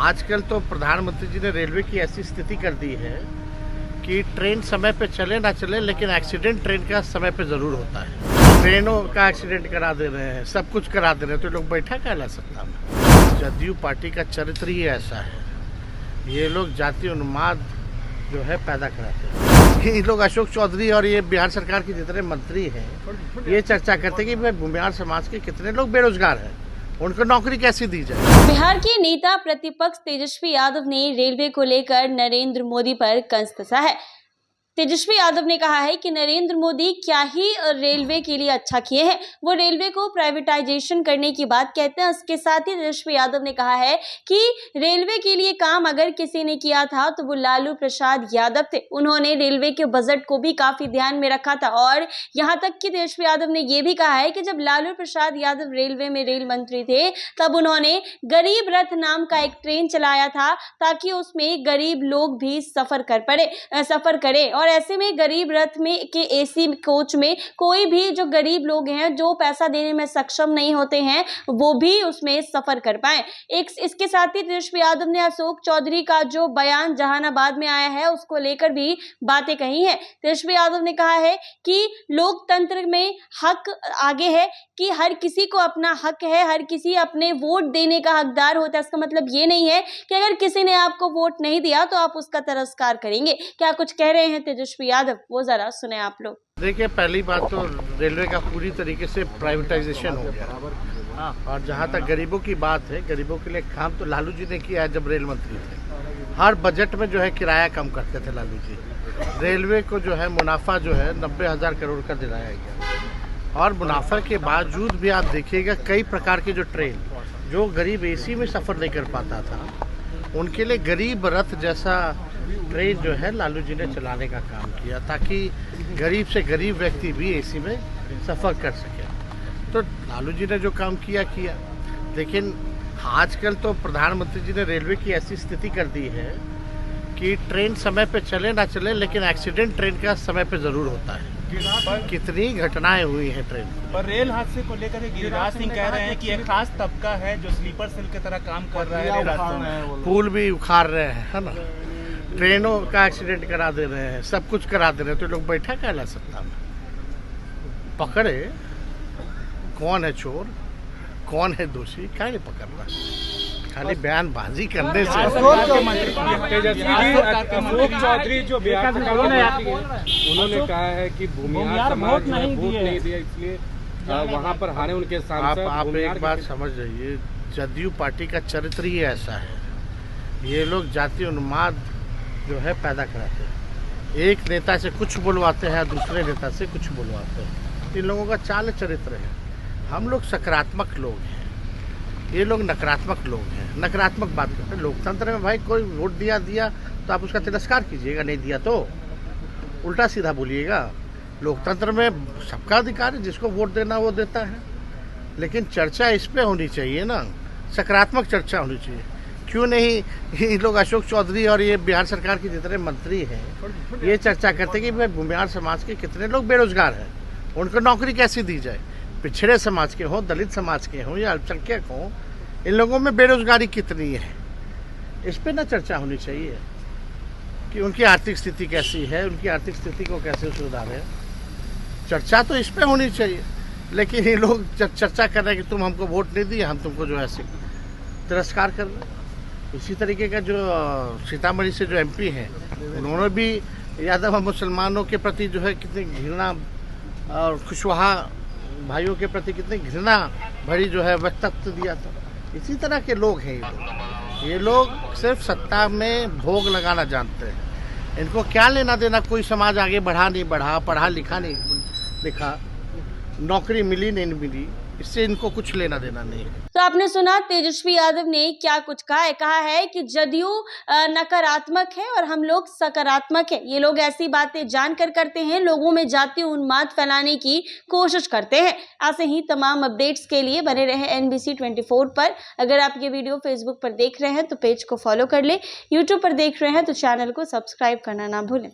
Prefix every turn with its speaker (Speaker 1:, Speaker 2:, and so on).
Speaker 1: आजकल तो प्रधानमंत्री जी ने रेलवे की ऐसी स्थिति कर दी है कि ट्रेन समय पे चले ना चले, लेकिन एक्सीडेंट ट्रेन का समय पे ज़रूर होता है। ट्रेनों का एक्सीडेंट करा दे रहे हैं, सब कुछ करा दे रहे हैं, तो लोग बैठा कहला सत्ता में। जदयू पार्टी का चरित्र ही ऐसा है, ये लोग जातीय उन्माद जो है पैदा कराते हैं। ये लोग अशोक चौधरी और ये बिहार सरकार के जितने मंत्री हैं, ये चर्चा करते हैं कि भाई बिहार समाज के कितने लोग बेरोजगार हैं, उनको नौकरी कैसे दी जाए।
Speaker 2: बिहार के नेता प्रतिपक्ष तेजस्वी यादव ने रेलवे को लेकर नरेंद्र मोदी पर कंस कसा है। तेजस्वी यादव ने कहा है कि नरेंद्र मोदी क्या ही रेलवे के लिए अच्छा किए हैं, वो रेलवे को प्राइवेटाइजेशन करने की बात कहते हैं। इसके साथ ही तेजस्वी यादव ने कहा है कि रेलवे के लिए काम अगर किसी ने किया था तो वो लालू प्रसाद यादव थे। उन्होंने रेलवे के बजट को भी काफी ध्यान में रखा था और यहाँ तक कि तेजस्वी यादव ने ये भी कहा है कि जब लालू प्रसाद यादव रेलवे में रेल मंत्री थे तब उन्होंने गरीब रथ नाम का एक ट्रेन चलाया था ताकि उसमें गरीब लोग भी सफर करें। और ऐसे में गरीब रथ में के एसी कोच में कोई भी जो गरीब लोग हैं, जो पैसा देने में सक्षम नहीं होते हैं, वो भी उसमें सफर कर पाए। इसके साथ ही तेजस्वी यादव ने अशोक चौधरी का जो बयान जहानाबाद में आया है उसको लेकर भी बातें कही हैं। तेजस्वी यादव ने कहा है कि लोकतंत्र में हक आगे है, कि हर किसी को अपना हक है, हर किसी अपने वोट देने का हकदार होता है। इसका मतलब ये नहीं है कि अगर किसी ने आपको वोट नहीं दिया तो आप उसका तिरस्कार करेंगे। क्या कुछ कह रहे हैं तेजस्वी यादव, वो जरा सुने आप लोग।
Speaker 1: देखिए, पहली बात तो रेलवे का पूरी तरीके से प्राइवेटाइजेशन हो गया, और जहाँ तक गरीबों की बात है, गरीबों के लिए काम तो लालू जी ने किया है। जब रेल मंत्री थे, हर बजट में जो है किराया कम करते थे लालू जी। रेलवे को जो है मुनाफा जो है 90,000 करोड़ का दिलाया गया, और मुनाफा के बावजूद भी आप देखिएगा कई प्रकार के जो ट्रेन जो गरीब एसी में सफ़र नहीं कर पाता था, उनके लिए गरीब रथ जैसा ट्रेन जो है लालू जी ने चलाने का काम किया, ताकि गरीब से गरीब व्यक्ति भी एसी में सफ़र कर सके। तो लालू जी ने जो काम किया। लेकिन आजकल तो प्रधानमंत्री जी ने रेलवे की ऐसी स्थिति कर दी है कि ट्रेन समय पे चले ना चले, लेकिन एक्सीडेंट ट्रेन का समय पे ज़रूर होता है। कितनी घटनाएं हुई हैं ट्रेन
Speaker 3: पर रेल हादसे को लेकर गिरिराज सिंह कह रहे हैं कि एक खास तबका है जो स्लीपर सेल की तरह काम कर रहा है रास्तों में।
Speaker 1: पुल भी उखाड़ रहे हैं, है ना, ट्रेनों का एक्सीडेंट करा दे रहे हैं, सब कुछ करा दे रहे हैं, तो लोग बैठा कहला सत्ता में। पकड़े कौन है चोर, कौन है दोषी, क्या नहीं पकड़ रहा, खाली बयानबाजी करने से।
Speaker 4: अशोक चौधरी जो बिहार उन्होंने कहा है कि भूमिहार समाज वोट नहीं दिया, इसलिए वहाँ पर हारे उनके सांसद।
Speaker 1: आप एक बात समझ जाइए, जदयू पार्टी का चरित्र ही ऐसा है, ये लोग जातीय उन्माद जो है पैदा कराते हैं। एक नेता से कुछ बुलवाते हैं, दूसरे नेता से कुछ बुलवाते हैं। इन लोगों का चाल चरित्र है। हम लोग सकारात्मक लोग हैं, ये लोग नकारात्मक लोग हैं, नकारात्मक बात करते हैं। लोकतंत्र में भाई कोई वोट दिया तो आप उसका तिरस्कार कीजिएगा, नहीं दिया तो उल्टा सीधा बोलिएगा। लोकतंत्र में सबका अधिकार है, जिसको वोट देना वो देता है। लेकिन चर्चा इस पे होनी चाहिए ना, सकारात्मक चर्चा होनी चाहिए। क्यों नहीं ये लोग अशोक चौधरी और ये बिहार सरकार के जितने मंत्री हैं, ये चर्चा करते हैं कि भाई बिहार समाज के कितने लोग बेरोजगार हैं, उनको नौकरी कैसे दी जाए। पिछड़े समाज के हों, दलित समाज के हों या अल्पसंख्यक हों, इन लोगों में बेरोजगारी कितनी है, इस पे ना चर्चा होनी चाहिए कि उनकी आर्थिक स्थिति कैसी है, उनकी आर्थिक स्थिति को कैसे सुधारें। चर्चा तो इस पे होनी चाहिए। लेकिन ये लोग चर्चा कर रहे हैं कि तुम हमको वोट नहीं दिए, हम तुमको जो है तिरस्कार कर रहे हैं। इसी तरीके का जो सीतामढ़ी से जो एमपी हैं, उन्होंने भी यादव मुसलमानों के प्रति जो है कितनी घृणा, और कुशवाहा भाइयों के प्रति कितनी घृणा भरी जो है वक्तव्य दिया था। इसी तरह के लोग हैं ये लोग सिर्फ सत्ता में भोग लगाना जानते हैं। इनको क्या लेना देना, कोई समाज आगे बढ़ा नहीं बढ़ा, पढ़ा लिखा नहीं लिखा, नौकरी मिली नहीं मिली, इससे इनको कुछ लेना देना नहीं है।
Speaker 2: तो आपने सुना तेजस्वी यादव ने क्या कुछ कहा है कि जदयू नकारात्मक है और हम लोग सकारात्मक है। ये लोग ऐसी बातें जानकर करते हैं, लोगों में जातीय उन्माद फैलाने की कोशिश करते हैं। ऐसे ही तमाम अपडेट्स के लिए बने रहे NBC 24 पर। अगर आप ये वीडियो फेसबुक पर देख रहे हैं तो पेज को फॉलो कर ले, यूट्यूब पर देख रहे हैं तो चैनल को सब्सक्राइब करना ना भूलें।